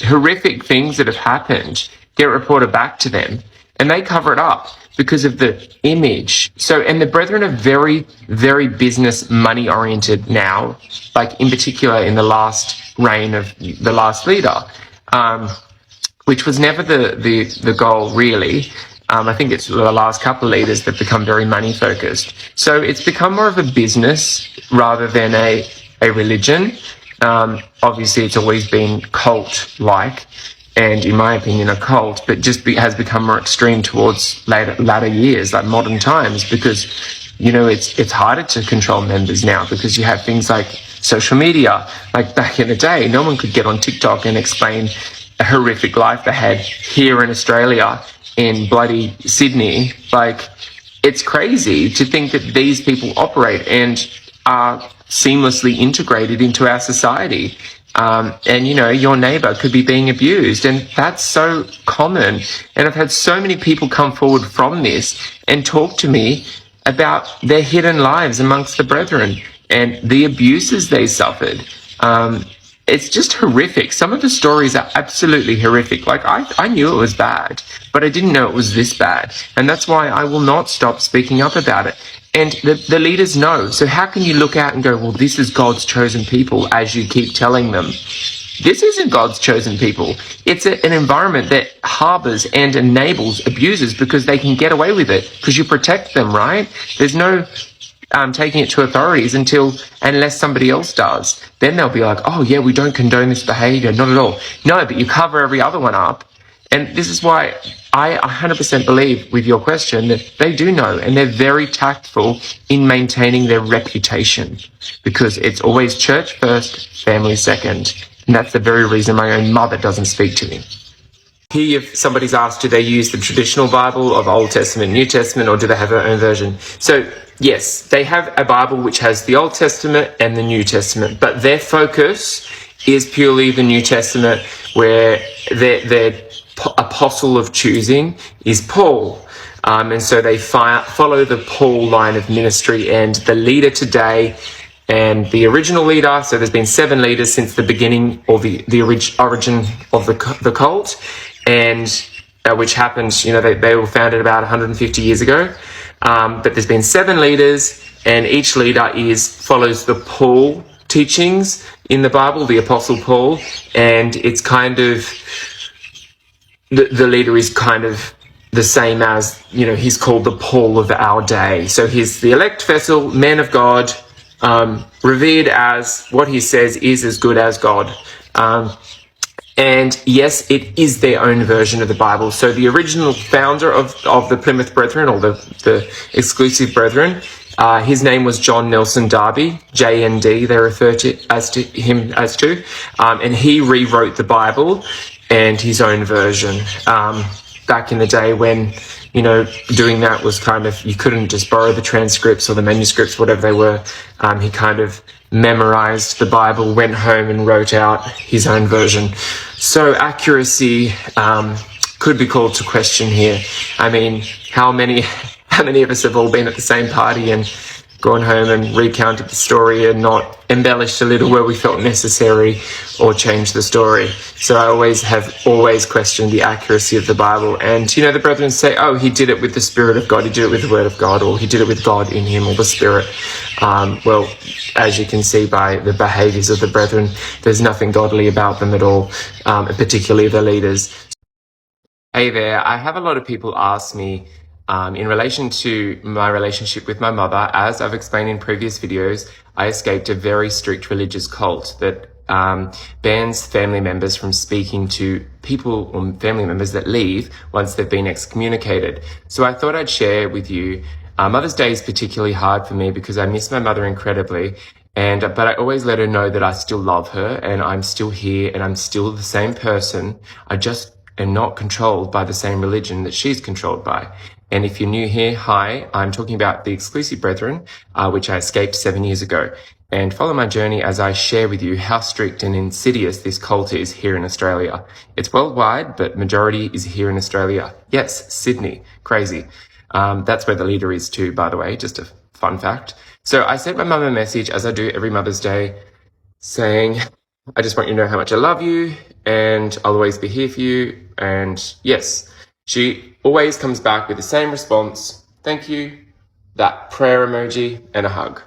horrific things that have happened get reported back to them, and they cover it up because of the image. So, and the brethren are very, very business money oriented now, like in particular in the last reign of the last leader, which was never the goal really. I think it's the last couple of leaders that become very money focused. So it's become more of a business rather than a religion. Obviously it's always been cult-like, and in my opinion a cult, but just has become more extreme towards latter years, like modern times, because it's harder to control members now, because you have things like social media. Like back in the day, no one could get on TikTok and explain a horrific life they had here in Australia, in bloody Sydney. Like, it's crazy to think that these people operate and are seamlessly integrated into our society. And your neighbor could be being abused, and that's so common. And I've had so many people come forward from this and talk to me about their hidden lives amongst the brethren and the abuses they suffered. It's just horrific. Some of the stories are absolutely horrific. Like, I knew it was bad, but I didn't know it was this bad. And that's why I will not stop speaking up about it. And the leaders know. So how can you look out and go, well, this is God's chosen people, as you keep telling them? This isn't God's chosen people. It's an environment that harbors and enables abusers because they can get away with it, because you protect them, right? There's no taking it to authorities unless somebody else does. Then they'll be like, oh yeah, we don't condone this behavior. Not at all. No, but you cover every other one up. And this is why I 100% believe, with your question, that they do know, and they're very tactful in maintaining their reputation, because it's always church first, family second. And that's the very reason my own mother doesn't speak to me. Here, if somebody's asked, do they use the traditional Bible of Old Testament, New Testament, or do they have their own version? So, yes, they have a Bible which has the Old Testament and the New Testament, but their focus is purely the New Testament, where their apostle of choosing is Paul. And so they follow the Paul line of ministry, and the leader today and the original leader. So there's been 7 leaders since the beginning, or the origin of the cult, and which happened, they were founded about 150 years ago. But there's been 7 leaders, and each leader follows the Paul teachings in the Bible, the Apostle Paul, and it's kind of, the leader is kind of the same as, he's called the Paul of our day. So he's the elect vessel, man of God, revered as what he says is as good as God. And yes, it is their own version of the Bible. So the original founder of the Plymouth Brethren, or the exclusive brethren, his name was John Nelson Darby, JND, they refer to him as to, and he rewrote the Bible and his own version. Back in the day when, doing that was kind of, you couldn't just borrow the transcripts or the manuscripts, whatever they were. He kind of memorized the Bible, went home and wrote out his own version. So accuracy could be called to question here. I mean, how many of us have all been at the same party and gone home and recounted the story and not embellished a little where we felt necessary or changed the story? So I always questioned the accuracy of the Bible. And, the brethren say, oh, he did it with the Spirit of God, he did it with the Word of God, or he did it with God in him, or the Spirit. Well, as you can see by the behaviors of the brethren, there's nothing godly about them at all, particularly the leaders. Hey there, I have a lot of people ask me, in relation to my relationship with my mother. As I've explained in previous videos, I escaped a very strict religious cult that bans family members from speaking to people or family members that leave once they've been excommunicated. So I thought I'd share with you. Mother's Day is particularly hard for me because I miss my mother incredibly, But I always let her know that I still love her and I'm still here and I'm still the same person. I just am not controlled by the same religion that she's controlled by. And if you're new here, hi, I'm talking about the Exclusive Brethren, which I escaped 7 years ago. And follow my journey as I share with you how strict and insidious this cult is here in Australia. It's worldwide, but majority is here in Australia. Yes, Sydney. Crazy. That's where the leader is too, by the way, just a fun fact. So I sent my mum a message, as I do every Mother's Day, saying, I just want you to know how much I love you and I'll always be here for you. And yes, she always comes back with the same response, thank you, that prayer emoji and a hug.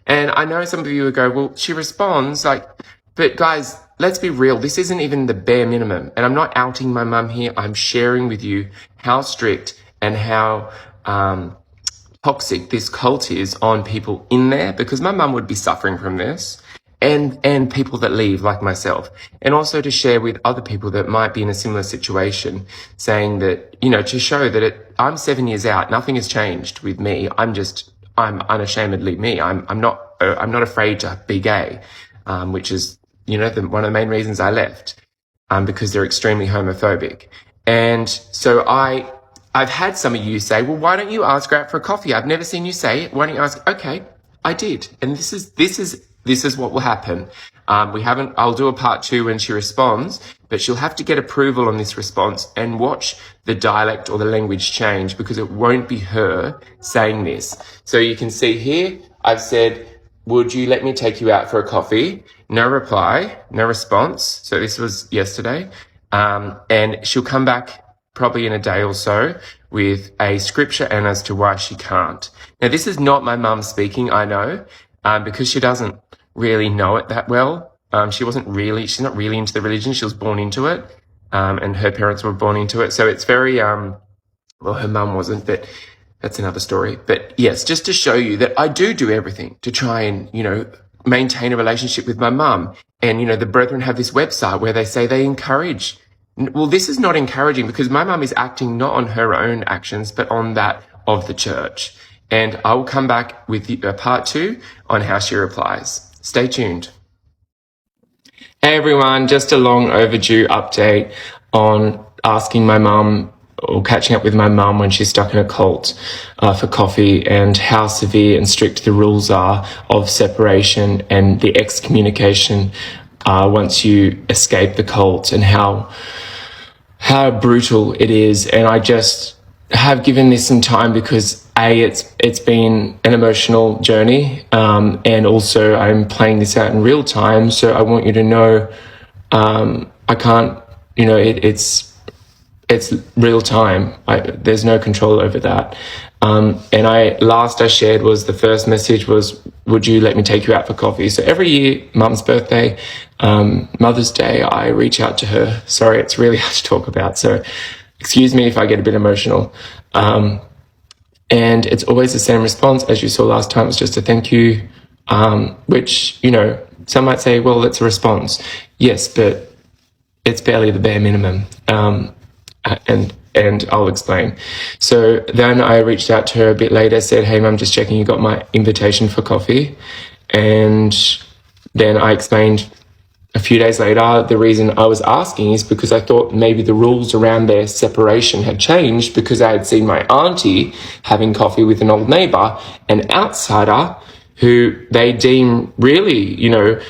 And I know some of you would go, well, she responds like, but guys, let's be real. This isn't even the bare minimum. And I'm not outing my mum here. I'm sharing with you how strict and how toxic this cult is on people in there, because my mum would be suffering from this, and people that leave like myself, and also to share with other people that might be in a similar situation, saying that, you know, to show that I'm 7 years out, nothing has changed with me. I'm unashamedly me. I'm not afraid to be gay, which is, you know, one of the main reasons I left, because they're extremely homophobic. And so I've had some of you say, well, why don't you ask her out for a coffee? I've never seen you say it. Why don't you ask? Okay, I did. And this is what will happen. I'll do a part 2 when she responds, but she'll have to get approval on this response and watch the dialect or the language change, because it won't be her saying this. So you can see here, I've said, would you let me take you out for a coffee? No reply, no response. So this was yesterday. And she'll come back probably in a day or so with a scripture and as to why she can't. Now, this is not my mum speaking, I know, because she doesn't really know it that well. She's not really into the religion. She was born into it, and her parents were born into it. So it's very, well, her mum wasn't, but that's another story. But yes, just to show you that I do everything to try and, you know, maintain a relationship with my mum. And, you know, the Brethren have this website where they say they encourage. Well, this is not encouraging, because my mum is acting not on her own actions, but on that of the church. And I will come back with a part 2 on how she replies. Stay tuned. Hey everyone, just a long overdue update on asking my mum, or catching up with my mum when she's stuck in a cult for coffee, and how severe and strict the rules are of separation and the excommunication once you escape the cult, and how brutal it is. And I just have given this some time because it's been an emotional journey, and also I'm playing this out in real time, so I want you to know I can't, you know, it's real time. There's no control over that. And I shared was, the first message was, would you let me take you out for coffee? So every year, Mum's birthday, Mother's Day, I reach out to her. Sorry, it's really hard to talk about, so excuse me if I get a bit emotional. And it's always the same response as you saw last time. It's just a thank you, which, you know, some might say, well, that's a response. Yes, but it's barely the bare minimum. And I'll explain. So then I reached out to her a bit later, said, hey, Mum, just checking you got my invitation for coffee. And then I explained a few days later, the reason I was asking is because I thought maybe the rules around their separation had changed, because I had seen my auntie having coffee with an old neighbour, an outsider who they deem really, you know,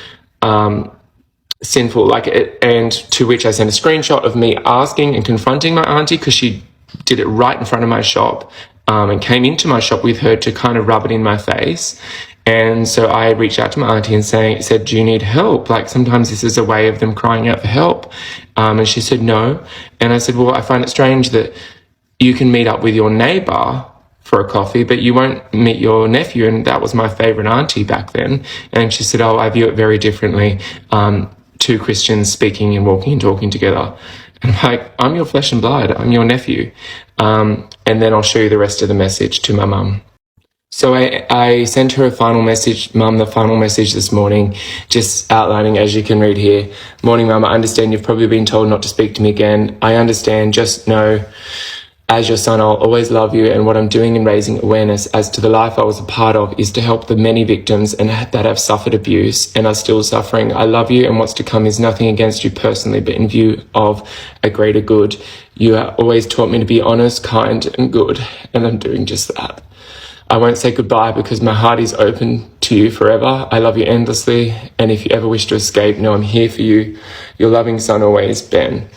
sinful, and to which I sent a screenshot of me asking and confronting my auntie, because she did it right in front of my shop, and came into my shop with her to kind of rub it in my face. And so I reached out to my auntie and said, do you need help? Like, sometimes this is a way of them crying out for help. And she said, no. And I said, well, I find it strange that you can meet up with your neighbour for a coffee, but you won't meet your nephew. And that was my favourite auntie back then. And she said, oh, I view it very differently. Two Christians speaking and walking and talking together. And I'm like, I'm your flesh and blood. I'm your nephew. And then I'll show you the rest of the message to my mum. So I sent her a final message, Mum, the final message this morning, just outlining, as you can read here. Morning, Mum, I understand you've probably been told not to speak to me again. I understand, just know As your son, I'll always love you, and what I'm doing in raising awareness as to the life I was a part of is to help the many victims and that have suffered abuse and are still suffering. I love you, and what's to come is nothing against you personally, but in view of a greater good. You have always taught me to be honest, kind, and good, and I'm doing just that. I won't say goodbye because my heart is open to you forever. I love you endlessly, and if you ever wish to escape, know I'm here for you. Your loving son always, Ben.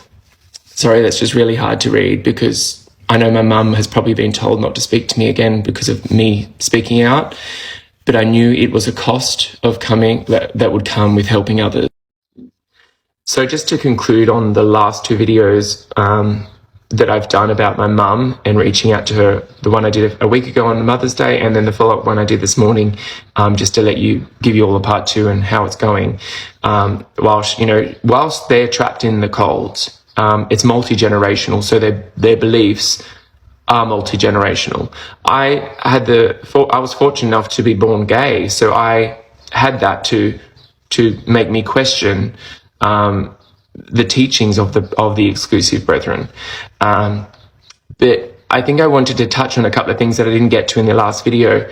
Sorry, that's just really hard to read because I know my mum has probably been told not to speak to me again because of me speaking out, but I knew it was a cost of coming that would come with helping others. So just to conclude on the last two videos that I've done about my mum and reaching out to her, the one I did a week ago on Mother's Day, and then the follow-up one I did this morning, just to give you all a part two and how it's going. Whilst they're trapped in the cold, it's multi-generational, so their beliefs are multi-generational. I was fortunate enough to be born gay, so I had that to make me question the teachings of the exclusive brethren. But I think I wanted to touch on a couple of things that I didn't get to in the last video.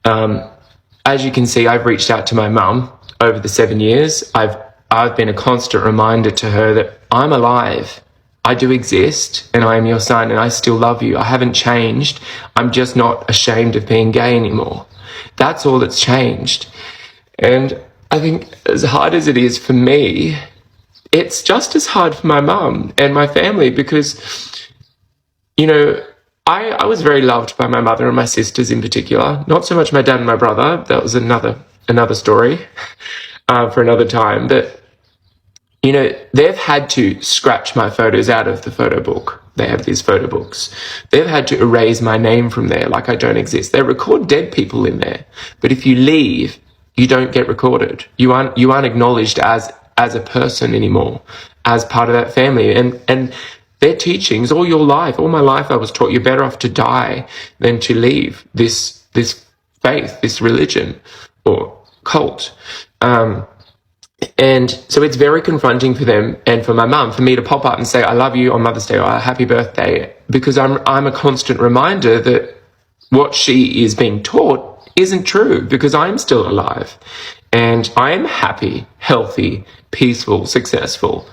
As you can see, I've reached out to my mum over the 7 years. I've been a constant reminder to her that I'm alive. I do exist, and I am your son, and I still love you. I haven't changed. I'm just not ashamed of being gay anymore. That's all that's changed. And I think as hard as it is for me, it's just as hard for my mum and my family because, I was very loved by my mother and my sisters in particular. Not so much my dad and my brother. That was another story for another time. But they've had to scratch my photos out of the photo book. They have these photo books. They've had to erase my name from there, like I don't exist. They record dead people in there. But if you leave, you don't get recorded. You aren't acknowledged as a person anymore, as part of that family. And their teachings, all my life, I was taught you're better off to die than to leave this faith, this religion or cult. And so it's very confronting for them and for my mum, for me to pop up and say, I love you on Mother's Day or happy birthday, because I'm a constant reminder that what she is being taught isn't true, because I'm still alive and I am happy, healthy, peaceful, successful.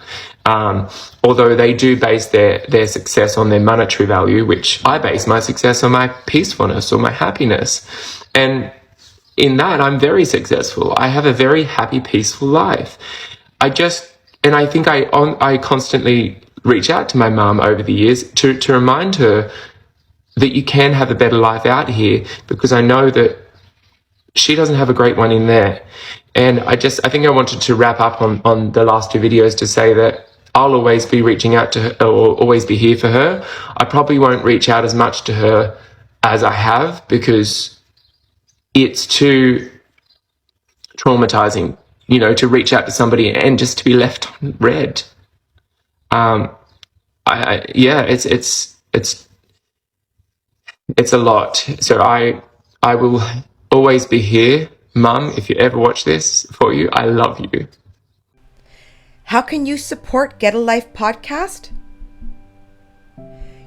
Although they do base their success on their monetary value, which I base my success on my peacefulness or my happiness. And in that, I'm very successful. I have a very happy, peaceful life. I think I constantly reach out to my mum over the years to remind her that you can have a better life out here, because I know that she doesn't have a great one in there. And I think I wanted to wrap up on the last two videos to say that I'll always be reaching out to her, or always be here for her. I probably won't reach out as much to her as I have, because it's too traumatizing, to reach out to somebody and just to be left unread. It's a lot. So I will always be here, Mum. If you ever watch this, for you, I love you. How can you support Get a Life podcast?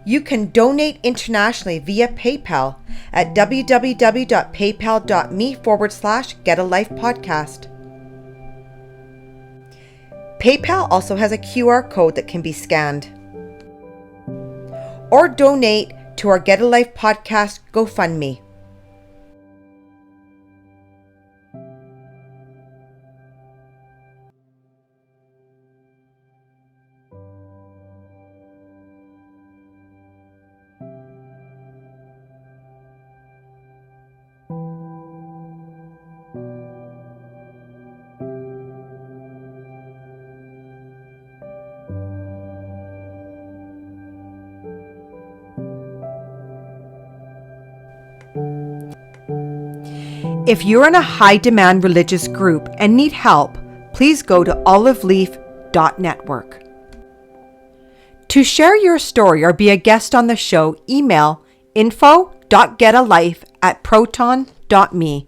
You can donate internationally via PayPal at www.paypal.me/getalifepodcast. PayPal also has a QR code that can be scanned. Or donate to our Get a Life podcast GoFundMe. If you're in a high-demand religious group and need help, please go to oliveleaf.network. To share your story or be a guest on the show, email info.getalife@proton.me.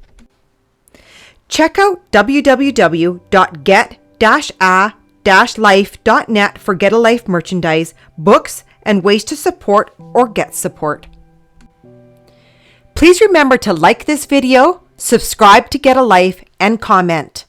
Check out www.get-a-life.net for Get a Life merchandise, books, and ways to support or get support. Please remember to like this video, subscribe to Get a Life, and comment.